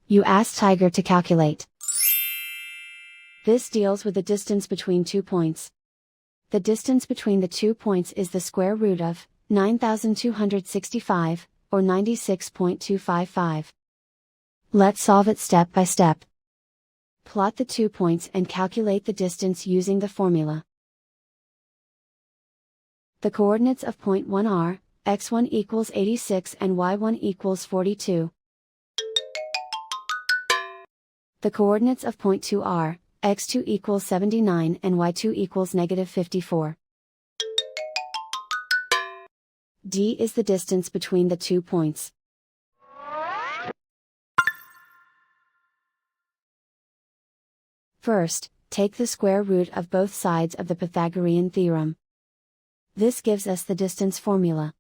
You ask Tiger to calculate. This deals with the distance between 2 points. The distance between the 2 points is the square root of 9,265, or 96.255. Let's solve it step by step. Plot the 2 points and calculate the distance using the formula. The coordinates of point 1 are, x1 equals 86 and y1 equals 42. The coordinates of point 2 are, x2 equals 79 and y2 equals negative 54. D is the distance between the 2 points. First, take the square root of both sides of the Pythagorean theorem. This gives us the distance formula.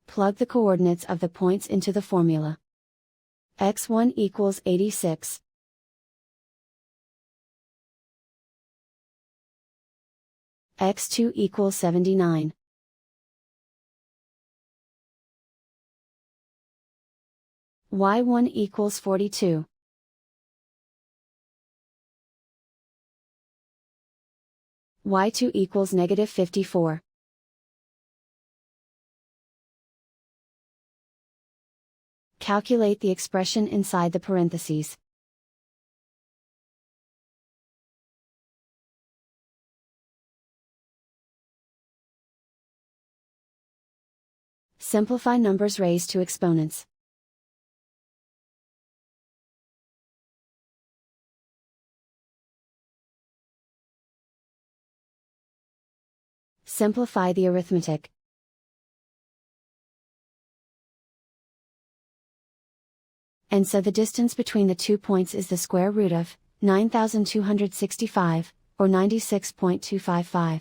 Plug the coordinates of the points into the formula. x1 equals 86. x2 equals 79. y1 equals 42. y2 equals negative 54. Calculate the expression inside the parentheses. Simplify numbers raised to exponents. Simplify the arithmetic. And so the distance between the 2 points is the square root of 9,265, or 96.255.